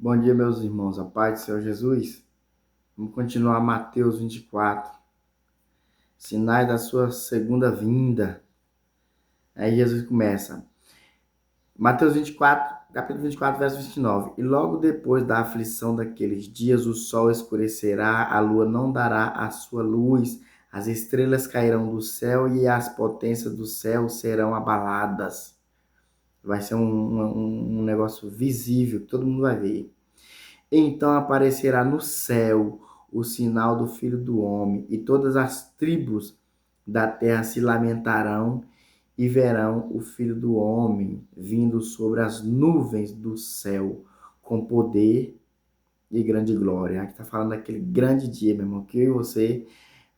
Bom dia, meus irmãos. A paz do Senhor Jesus. Vamos continuar Mateus 24. Sinais da sua segunda vinda. Aí Jesus começa. Mateus 24, capítulo 24, verso 29. E logo depois da aflição daqueles dias, o sol escurecerá, a lua não dará a sua luz, as estrelas cairão do céu e as potências do céu serão abaladas. Vai ser um negócio visível, que todo mundo vai ver. Então aparecerá no céu o sinal do Filho do Homem, e todas as tribos da terra se lamentarão e verão o Filho do Homem vindo sobre as nuvens do céu com poder e grande glória. Aqui está falando daquele grande dia, meu irmão, que eu e você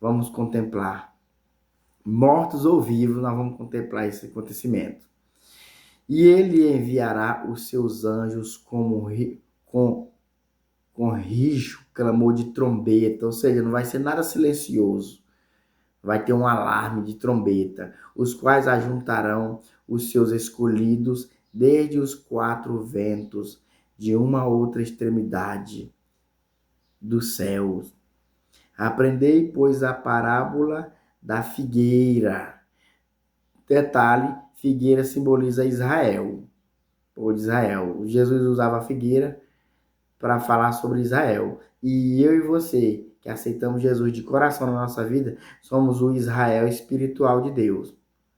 vamos contemplar. Mortos ou vivos, nós vamos contemplar esse acontecimento. E ele enviará os seus anjos com rijo, clamor de trombeta, ou seja, não vai ser nada silencioso. Vai ter um alarme de trombeta, os quais ajuntarão os seus escolhidos desde os quatro ventos, de uma a outra extremidade dos céus. Aprendei, pois, a parábola da figueira. Detalhe, figueira simboliza Israel, ou de Israel. Jesus usava a figueira para falar sobre Israel. E eu e você, que aceitamos Jesus de coração na nossa vida, somos o Israel espiritual de Deus.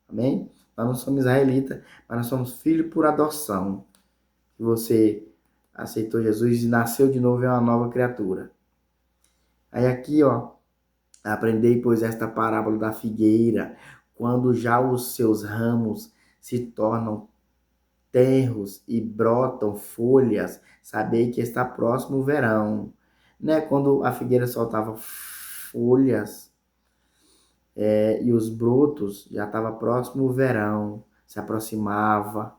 Amém? Nós não somos israelita, mas nós somos filho por adoção. Que você aceitou Jesus e nasceu de novo, é uma nova criatura. Aí aqui, ó, aprendei, pois, esta parábola da figueira, quando já os seus ramos se tornam tenros e brotam folhas, sabei que está próximo o verão. Né? Quando a figueira soltava folhas e os brotos, já estava próximo o verão, se aproximava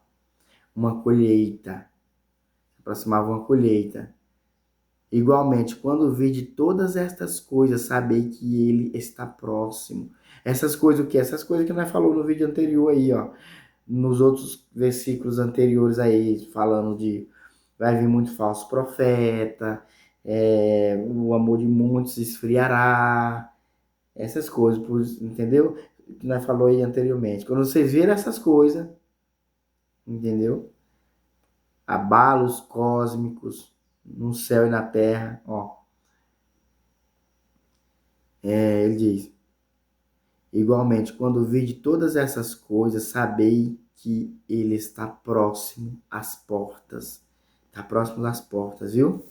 uma colheita. Se aproximava uma colheita. Igualmente, quando vi de todas estas coisas, sabei que ele está próximo. Essas coisas o quê? Essas coisas que nós falou no vídeo anterior aí, ó. Nos outros versículos anteriores aí, falando de vai vir muito falso profeta, o amor de muitos esfriará, essas coisas, entendeu? Que nós falou aí anteriormente. Quando vocês viram essas coisas, entendeu? Abalos cósmicos no céu e na terra, ó. Ele diz, igualmente, quando vi de todas essas coisas, sabei que ele está próximo às portas. Está próximo das portas, viu?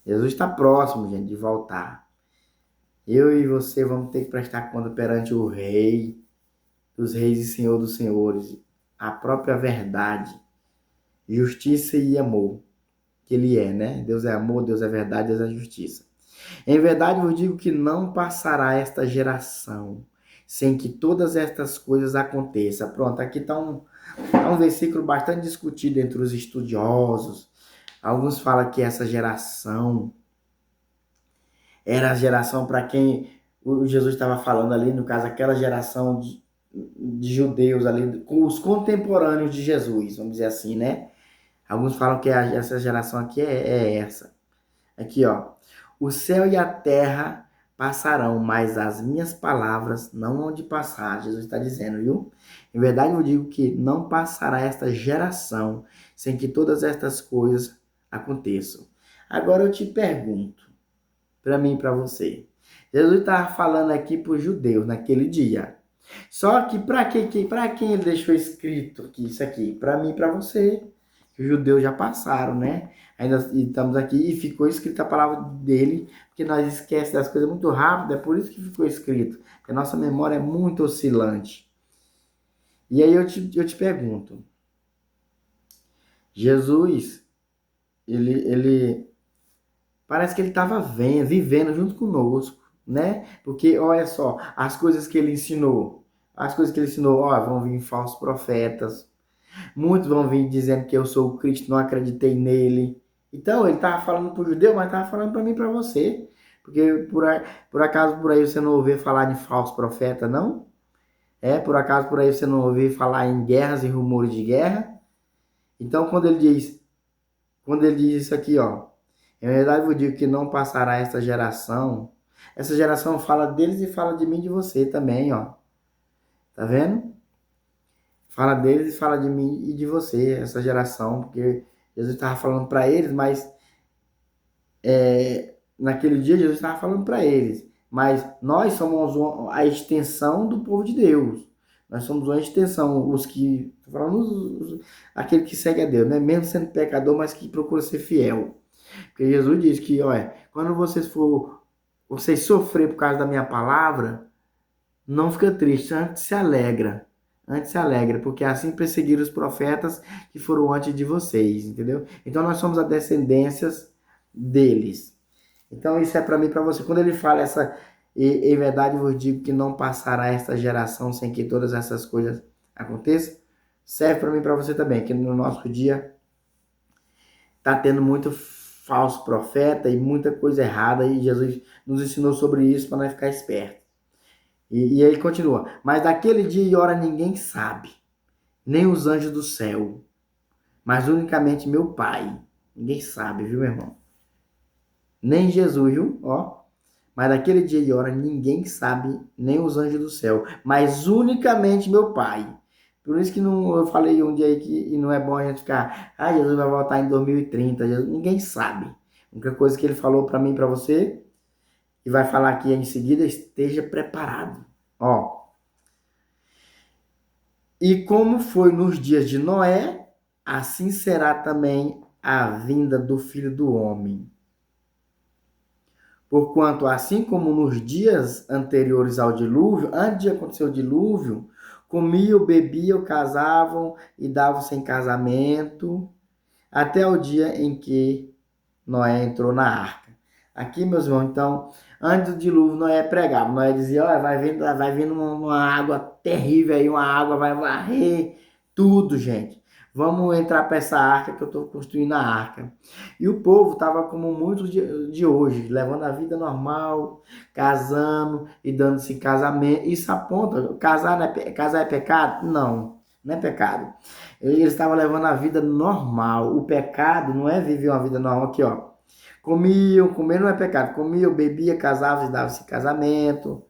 Jesus está próximo, gente, de voltar. Eu e você vamos ter que prestar conta perante o Rei dos Reis e Senhor dos Senhores. A própria verdade, justiça e amor que Ele é, né? Deus é amor, Deus é verdade, Deus é justiça. Em verdade vos digo que não passará esta geração sem que todas estas coisas aconteçam. Pronto, aqui está um versículo bastante discutido entre os estudiosos. Alguns falam que essa geração era a geração para quem o Jesus estava falando ali, no caso, aquela geração de judeus ali, com os contemporâneos de Jesus, vamos dizer assim, né? Alguns falam que essa geração aqui é essa. Aqui, ó. O céu e a terra passarão, mas as minhas palavras não hão de passar. Jesus está dizendo, viu? Em verdade eu digo que não passará esta geração sem que todas estas coisas aconteçam. Agora eu te pergunto, para mim e para você. Jesus estava falando aqui para os judeus naquele dia. Só que para quem ele deixou escrito aqui isso aqui? Para mim e para você. Os judeus já passaram, né? Ainda estamos aqui e ficou escrita a palavra dele, porque nós esquecemos das coisas muito rápido, é por isso que ficou escrito. Porque a nossa memória é muito oscilante. E aí eu te pergunto, Jesus, ele parece que ele estava vivendo junto conosco, né? Porque, olha só, as coisas que ele ensinou. As coisas que ele ensinou, ó, vão vir falsos profetas. Muitos vão vir dizendo que eu sou o Cristo, não acreditei nele. Então, ele estava falando para o judeu, mas estava falando para mim e para você. Porque por acaso por aí você não ouviu falar de falso profeta, não? Por acaso por aí você não ouviu falar em guerras e rumores de guerra? Então, quando ele diz isso aqui, ó. Em verdade, eu vos digo que não passará esta geração. Essa geração fala deles e fala de mim e de você também, ó. Tá vendo? Fala deles e fala de mim e de você, essa geração, porque Jesus estava falando para eles, mas naquele dia Jesus estava falando para eles, mas nós somos a extensão do povo de Deus. Nós somos uma extensão, os que, tô falando aquele que segue a Deus, né? Mesmo sendo pecador, mas que procura ser fiel. Porque Jesus diz que, olha, quando vocês sofrer por causa da minha palavra, não fica triste, antes se alegra. Antes se alegra, porque assim perseguiram os profetas que foram antes de vocês, entendeu? Então nós somos as descendências deles. Então isso é para mim e para você. Quando ele fala em verdade eu vos digo que não passará esta geração sem que todas essas coisas aconteçam, serve para mim e para você também, que no nosso dia tá tendo muito falso profeta e muita coisa errada e Jesus nos ensinou sobre isso para nós ficar esperto. E ele continua, mas daquele dia e hora ninguém sabe, nem os anjos do céu, mas unicamente meu Pai. Ninguém sabe, viu, meu irmão? Nem Jesus, viu? Ó. Mas daquele dia e hora ninguém sabe, nem os anjos do céu, mas unicamente meu Pai. Por isso que não, eu falei um dia aí que não é bom a gente ficar, Jesus vai voltar em 2030, ninguém sabe. A única coisa que ele falou para mim e para você, e vai falar aqui em seguida, esteja preparado. Ó. E como foi nos dias de Noé, assim será também a vinda do Filho do Homem. Porquanto, assim como nos dias anteriores ao dilúvio, antes de acontecer o dilúvio, comiam, bebiam, casavam e davam-se em casamento, até o dia em que Noé entrou na arca. Aqui, meus irmãos, então, antes do dilúvio, Noé pregava. Noé dizia, olha, vai vindo uma água terrível aí, uma água vai varrer tudo, gente. Vamos entrar para essa arca que eu estou construindo a arca. E o povo estava como muitos de hoje, levando a vida normal, casando e dando-se casamento. Isso aponta, casar é pecado? Não, não é pecado. Eles estavam levando a vida normal. O pecado não é viver uma vida normal aqui, ó. Comer não é pecado. Comiam, bebia, casavam e davam-se casamento.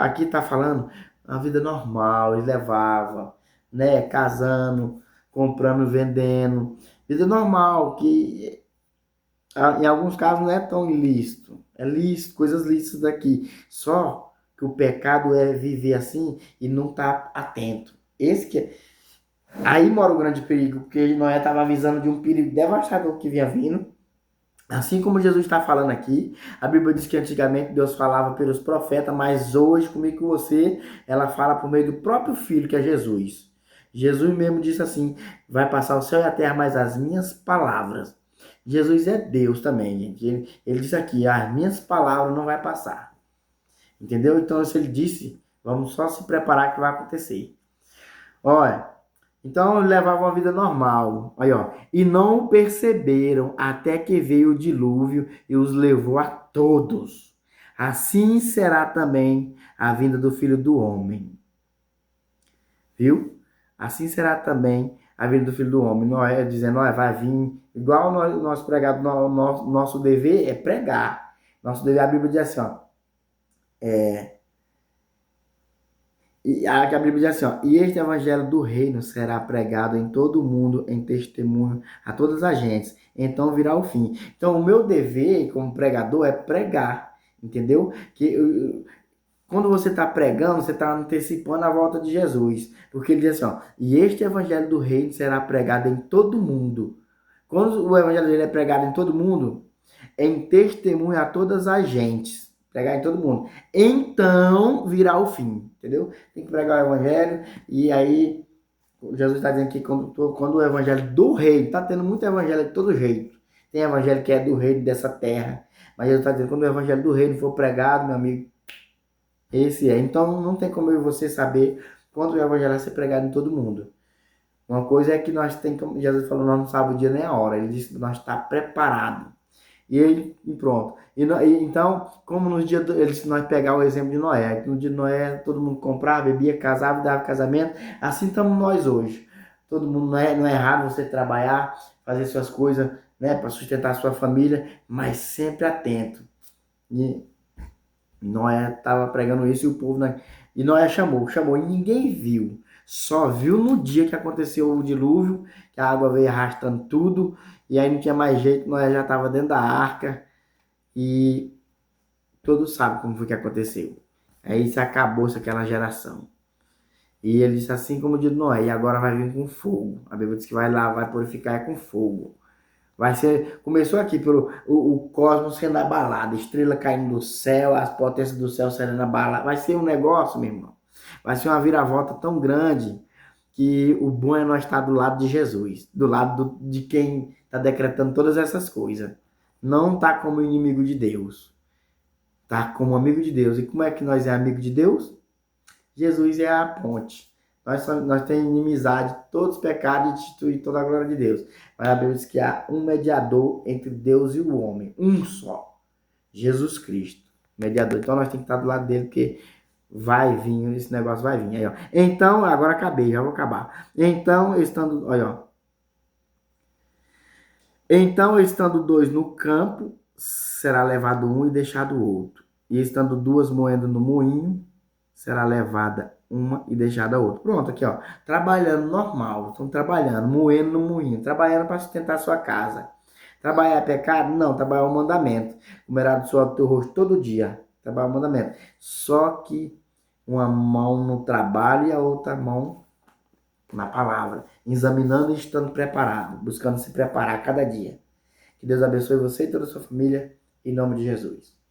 Aqui está falando uma vida normal, eles levavam, né? Casando, comprando, vendendo. Vida normal, que em alguns casos não é tão ilícito. É lícito, coisas lícitas daqui. Só que o pecado é viver assim e não estar atento. Esse que é. Aí mora o grande perigo, porque Noé estava avisando de um perigo devastador que vinha vindo. Assim como Jesus está falando aqui, a Bíblia diz que antigamente Deus falava pelos profetas, mas hoje, comigo e com você, ela fala por meio do próprio Filho, que é Jesus. Jesus mesmo disse assim, vai passar o céu e a terra, mas as minhas palavras. Jesus é Deus também, gente. Ele disse aqui, as minhas palavras não vai passar. Entendeu? Então, se ele disse, vamos só se preparar que vai acontecer. Olha, então levavam uma vida normal. Aí, ó. E não perceberam até que veio o dilúvio e os levou a todos. Assim será também a vinda do Filho do Homem. Viu? Assim será também a vinda do Filho do Homem. Noé dizendo, vai vir. Igual nós pregados, nosso dever é pregar. Nosso dever, a Bíblia diz assim, ó. E a Bíblia diz assim, ó, e este evangelho do reino será pregado em todo o mundo em testemunho a todas as gentes, então virá o fim. Então o meu dever como pregador é pregar, entendeu? Quando você está pregando, você está antecipando a volta de Jesus, porque ele diz assim, ó, e este evangelho do reino será pregado em todo o mundo. Quando o evangelho dele é pregado em todo o mundo, é em testemunho a todas as gentes. Pregar em todo mundo. Então virá o fim, entendeu? Tem que pregar o evangelho e aí Jesus está dizendo que quando o evangelho do reino, está tendo muito evangelho de todo jeito. Tem evangelho que é do reino dessa terra, mas Jesus está dizendo que quando o evangelho do reino for pregado, meu amigo, esse é. Então não tem como eu e você saber quando o evangelho vai ser pregado em todo mundo. Uma coisa é que nós temos, como Jesus falou, nós não sabemos o dia nem a hora. Ele disse que nós está preparado. E pronto. Então, como nos dias, se nós pegar o exemplo de Noé, no dia de Noé todo mundo comprava, bebia, casava, dava casamento, assim estamos nós hoje. Todo mundo, não é errado você trabalhar, fazer suas coisas, né, para sustentar a sua família, mas sempre atento. E Noé estava pregando isso e o povo, né? E Noé chamou e ninguém viu. Só viu no dia que aconteceu o dilúvio, que a água veio arrastando tudo, e aí não tinha mais jeito, Noé já estava dentro da arca e todos sabem como foi que aconteceu. Aí se acabou-se aquela geração. E ele disse assim como o dia de Noé, e agora vai vir com fogo. A Bíblia diz que vai lá, vai purificar com fogo. Vai ser, começou aqui pelo o cosmos sendo abalado, estrela caindo do céu, as potências do céu sendo abaladas. Vai ser um negócio, meu irmão. Vai ser uma viravolta tão grande que o bom é nós estar do lado de Jesus, do lado de quem está decretando todas essas coisas. Não tá como inimigo de Deus, tá como amigo de Deus. E como é que nós é amigo de Deus? Jesus é a ponte. Nós temos inimizade, todos os pecados e destituir toda a glória de Deus. Mas a Bíblia diz que há um mediador entre Deus e o homem. Um só. Jesus Cristo. Mediador. Então nós temos que estar do lado dele, porque vai vir, esse negócio vai vir. Aí, ó. Então, agora acabei, já vou acabar. Então, estando, olha, ó. Então, estando dois no campo, será levado um e deixado o outro. E estando duas moendo no moinho, será levada uma e deixada a outra. Pronto, aqui, ó. Trabalhando normal. Estão trabalhando, moendo no moinho, trabalhando para sustentar a sua casa. Trabalhar é pecado? Não, trabalhar é um mandamento. Comerá do suor do teu rosto todo dia. Trabalhar é um mandamento. Só que uma mão no trabalho e a outra mão na palavra. Examinando e estando preparado. Buscando se preparar cada dia. Que Deus abençoe você e toda a sua família. Em nome de Jesus.